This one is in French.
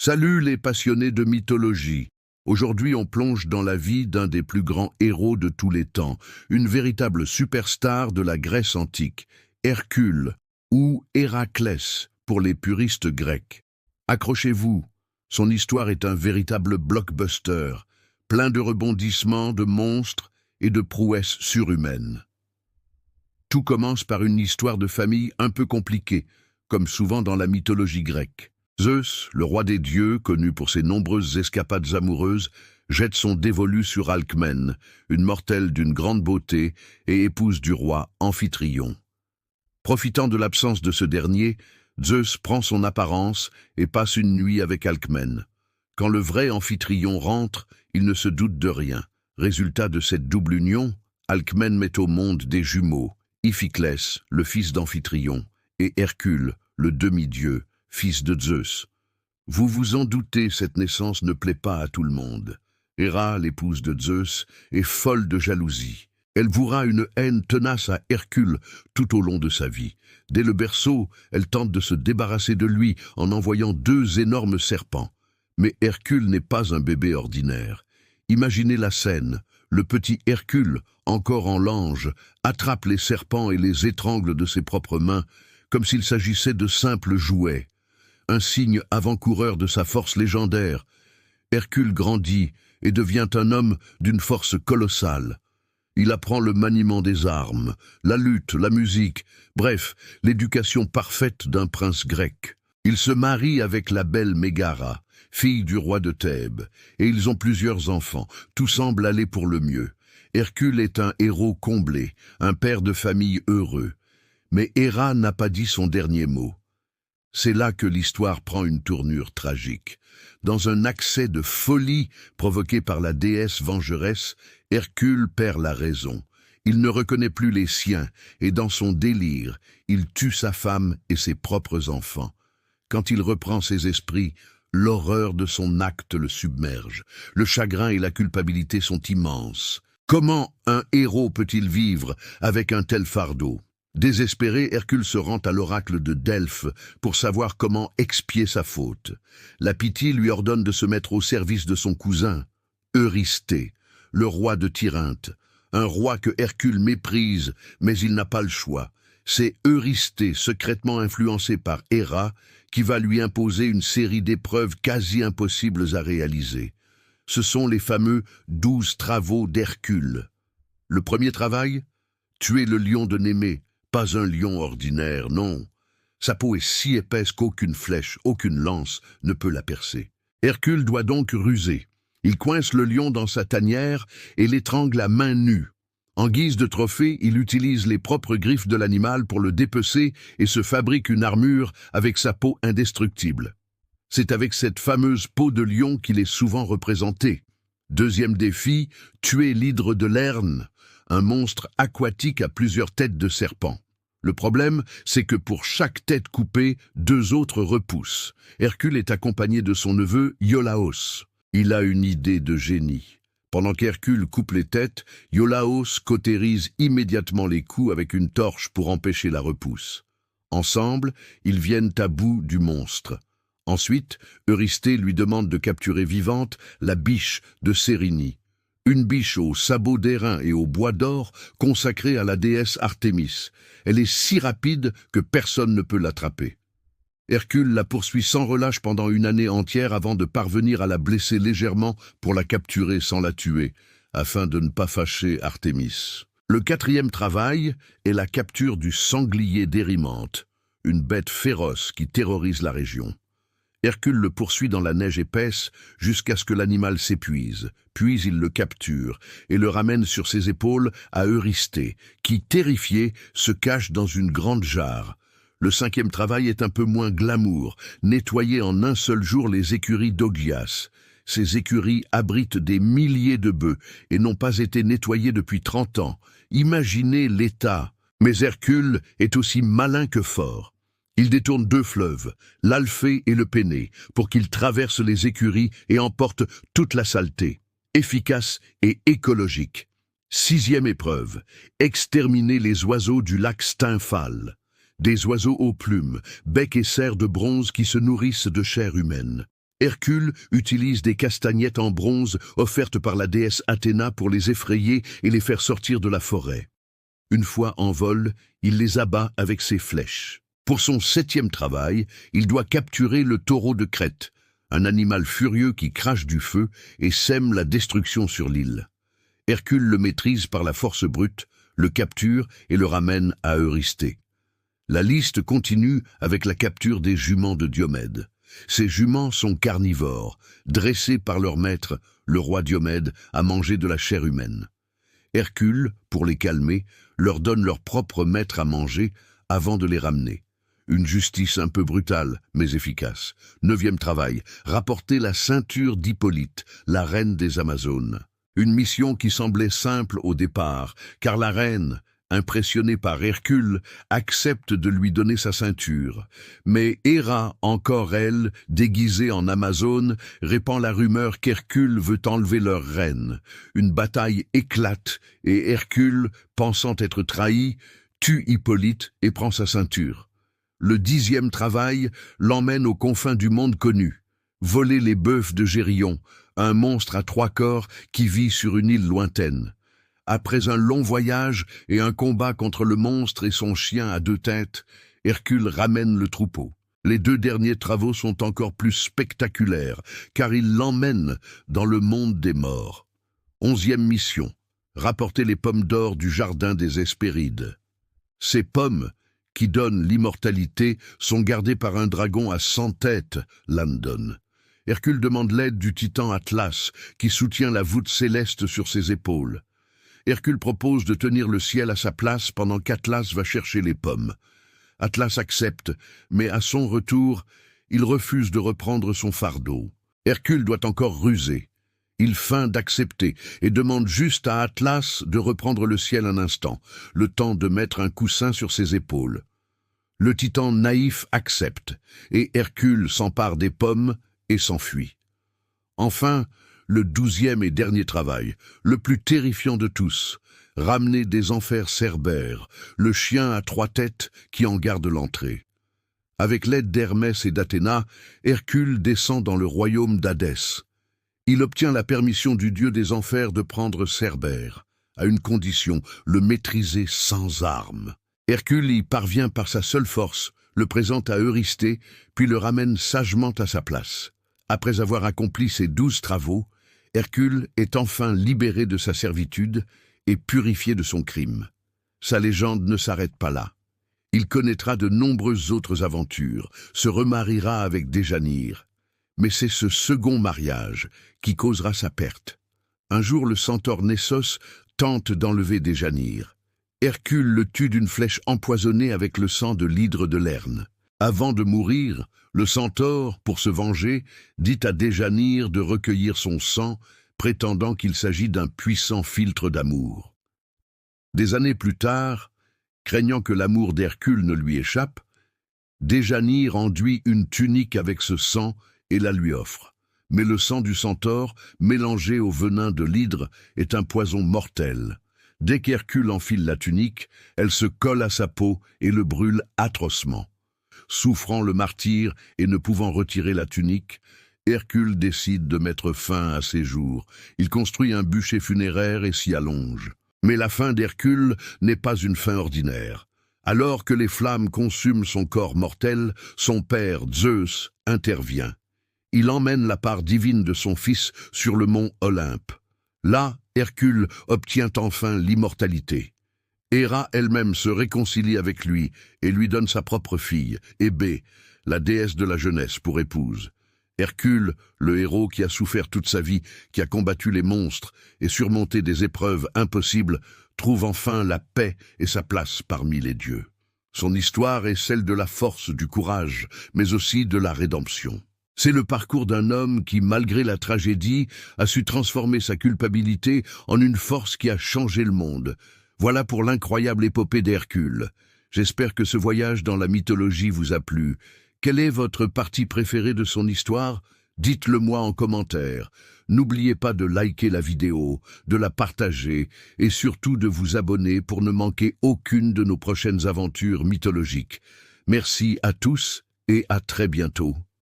Salut les passionnés de mythologie. Aujourd'hui, on plonge dans la vie d'un des plus grands héros de tous les temps, une véritable superstar de la Grèce antique, Hercule, ou Héraclès pour les puristes grecs. Accrochez-vous, son histoire est un véritable blockbuster, plein de rebondissements, de monstres et de prouesses surhumaines. Tout commence par une histoire de famille un peu compliquée, comme souvent dans la mythologie grecque. Zeus, le roi des dieux, connu pour ses nombreuses escapades amoureuses, jette son dévolu sur Alcmène, une mortelle d'une grande beauté et épouse du roi Amphitryon. Profitant de l'absence de ce dernier, Zeus prend son apparence et passe une nuit avec Alcmène. Quand le vrai Amphitryon rentre, il ne se doute de rien. Résultat de cette double union, Alcmène met au monde des jumeaux, Iphiclès, le fils d'Amphitryon, et Hercule, le demi-dieu, fils de Zeus. Vous vous en doutez, cette naissance ne plaît pas à tout le monde. Héra, l'épouse de Zeus, est folle de jalousie. Elle vouera une haine tenace à Hercule tout au long de sa vie. Dès le berceau, elle tente de se débarrasser de lui en envoyant 2 énormes serpents. Mais Hercule n'est pas un bébé ordinaire. Imaginez la scène. Le petit Hercule, encore en lange, attrape les serpents et les étrangle de ses propres mains, comme s'il s'agissait de simples jouets. Un signe avant-coureur de sa force légendaire. Hercule grandit et devient un homme d'une force colossale. Il apprend le maniement des armes, la lutte, la musique, bref, l'éducation parfaite d'un prince grec. Il se marie avec la belle Mégara, fille du roi de Thèbes, et ils ont plusieurs enfants. Tout semble aller pour le mieux. Hercule est un héros comblé, un père de famille heureux. Mais Héra n'a pas dit son dernier mot. C'est là que l'histoire prend une tournure tragique. Dans un accès de folie provoqué par la déesse vengeresse, Hercule perd la raison. Il ne reconnaît plus les siens, et dans son délire, il tue sa femme et ses propres enfants. Quand il reprend ses esprits, l'horreur de son acte le submerge. Le chagrin et la culpabilité sont immenses. Comment un héros peut-il vivre avec un tel fardeau ? Désespéré, Hercule se rend à l'oracle de Delphes pour savoir comment expier sa faute. La pitié lui ordonne de se mettre au service de son cousin, Eurysthée, le roi de Tirynthe, un roi que Hercule méprise, mais il n'a pas le choix. C'est Eurysthée, secrètement influencé par Héra, qui va lui imposer une série d'épreuves quasi impossibles à réaliser. Ce sont les fameux 12 travaux d'Hercule. Le premier travail ? Tuer le lion de Némée. Pas un lion ordinaire, non. Sa peau est si épaisse qu'aucune flèche, aucune lance ne peut la percer. Hercule doit donc ruser. Il coince le lion dans sa tanière et l'étrangle à main nue. En guise de trophée, il utilise les propres griffes de l'animal pour le dépecer et se fabrique une armure avec sa peau indestructible. C'est avec cette fameuse peau de lion qu'il est souvent représenté. Deuxième défi, tuer l'hydre de Lerne, un monstre aquatique à plusieurs têtes de serpent. Le problème, c'est que pour chaque tête coupée, 2 autres repoussent. Hercule est accompagné de son neveu Iolaos. Il a une idée de génie. Pendant qu'Hercule coupe les têtes, Iolaos cautérise immédiatement les coups avec une torche pour empêcher la repousse. Ensemble, ils viennent à bout du monstre. Ensuite, Eurysthée lui demande de capturer vivante la biche de Cérynie. Une biche aux sabots d'airain et au bois d'or consacrée à la déesse Artémis. Elle est si rapide que personne ne peut l'attraper. Hercule la poursuit sans relâche pendant une année entière avant de parvenir à la blesser légèrement pour la capturer sans la tuer, afin de ne pas fâcher Artémis. Le 4e travail est la capture du sanglier d'Érymanthe, une bête féroce qui terrorise la région. Hercule le poursuit dans la neige épaisse jusqu'à ce que l'animal s'épuise, puis il le capture et le ramène sur ses épaules à Eurysthée, qui, terrifié, se cache dans une grande jarre. Le 5e travail est un peu moins glamour, nettoyer en un seul jour les écuries d'Augias. Ces écuries abritent des milliers de bœufs et n'ont pas été nettoyées depuis 30 ans. Imaginez l'état. Mais Hercule est aussi malin que fort. Il détourne 2 fleuves, l'Alphée et le Péné, pour qu'ils traversent les écuries et emportent toute la saleté. Efficace et écologique. 6e épreuve, exterminer les oiseaux du lac Stymphale. Des oiseaux aux plumes, bec et serre de bronze qui se nourrissent de chair humaine. Hercule utilise des castagnettes en bronze offertes par la déesse Athéna pour les effrayer et les faire sortir de la forêt. Une fois en vol, il les abat avec ses flèches. Pour son 7e travail, il doit capturer le taureau de Crète, un animal furieux qui crache du feu et sème la destruction sur l'île. Hercule le maîtrise par la force brute, le capture et le ramène à Eurysthée. La liste continue avec la capture des juments de Diomède. Ces juments sont carnivores, dressés par leur maître, le roi Diomède, à manger de la chair humaine. Hercule, pour les calmer, leur donne leur propre maître à manger avant de les ramener. Une justice un peu brutale, mais efficace. 9e travail, rapporter la ceinture d'Hippolyte, la reine des Amazones. Une mission qui semblait simple au départ, car la reine, impressionnée par Hercule, accepte de lui donner sa ceinture. Mais Héra, encore elle, déguisée en Amazone, répand la rumeur qu'Hercule veut enlever leur reine. Une bataille éclate et Hercule, pensant être trahi, tue Hippolyte et prend sa ceinture. Le 10e travail l'emmène aux confins du monde connu. Voler les bœufs de Gérion, un monstre à 3 corps qui vit sur une île lointaine. Après un long voyage et un combat contre le monstre et son chien à 2 têtes, Hercule ramène le troupeau. Les 2 derniers travaux sont encore plus spectaculaires, car il l'emmène dans le monde des morts. 11e mission, rapporter les pommes d'or du jardin des Hespérides. Ces pommes, qui donnent l'immortalité, sont gardées par un dragon à 100 têtes, Landon. Hercule demande l'aide du titan Atlas, qui soutient la voûte céleste sur ses épaules. Hercule propose de tenir le ciel à sa place pendant qu'Atlas va chercher les pommes. Atlas accepte, mais à son retour, il refuse de reprendre son fardeau. Hercule doit encore ruser. Il feint d'accepter et demande juste à Atlas de reprendre le ciel un instant, le temps de mettre un coussin sur ses épaules. Le titan naïf accepte, et Hercule s'empare des pommes et s'enfuit. Enfin, le 12e et dernier travail, le plus terrifiant de tous, ramener des enfers Cerbère, le chien à 3 têtes qui en garde l'entrée. Avec l'aide d'Hermès et d'Athéna, Hercule descend dans le royaume d'Hadès. Il obtient la permission du dieu des enfers de prendre Cerbère, à une condition, le maîtriser sans armes. Hercule y parvient par sa seule force, le présente à Eurysthée, puis le ramène sagement à sa place. Après avoir accompli ses 12 travaux, Hercule est enfin libéré de sa servitude et purifié de son crime. Sa légende ne s'arrête pas là. Il connaîtra de nombreuses autres aventures, se remariera avec Déjanire. Mais c'est ce second mariage qui causera sa perte. Un jour, le centaure Nessos tente d'enlever Déjanire. Hercule le tue d'une flèche empoisonnée avec le sang de l'hydre de Lerne. Avant de mourir, le centaure, pour se venger, dit à Déjanire de recueillir son sang, prétendant qu'il s'agit d'un puissant filtre d'amour. Des années plus tard, craignant que l'amour d'Hercule ne lui échappe, Déjanire enduit une tunique avec ce sang et la lui offre. Mais le sang du centaure, mélangé au venin de l'hydre, est un poison mortel. Dès qu'Hercule enfile la tunique, elle se colle à sa peau et le brûle atrocement. Souffrant le martyre et ne pouvant retirer la tunique, Hercule décide de mettre fin à ses jours. Il construit un bûcher funéraire et s'y allonge. Mais la fin d'Hercule n'est pas une fin ordinaire. Alors que les flammes consument son corps mortel, son père, Zeus, intervient. Il emmène la part divine de son fils sur le mont Olympe. Là, Hercule obtient enfin l'immortalité. Héra elle-même se réconcilie avec lui et lui donne sa propre fille, Hébé, la déesse de la jeunesse, pour épouse. Hercule, le héros qui a souffert toute sa vie, qui a combattu les monstres et surmonté des épreuves impossibles, trouve enfin la paix et sa place parmi les dieux. Son histoire est celle de la force, du courage, mais aussi de la rédemption. C'est le parcours d'un homme qui, malgré la tragédie, a su transformer sa culpabilité en une force qui a changé le monde. Voilà pour l'incroyable épopée d'Hercule. J'espère que ce voyage dans la mythologie vous a plu. Quelle est votre partie préférée de son histoire? Dites-le moi en commentaire. N'oubliez pas de liker la vidéo, de la partager et surtout de vous abonner pour ne manquer aucune de nos prochaines aventures mythologiques. Merci à tous et à très bientôt.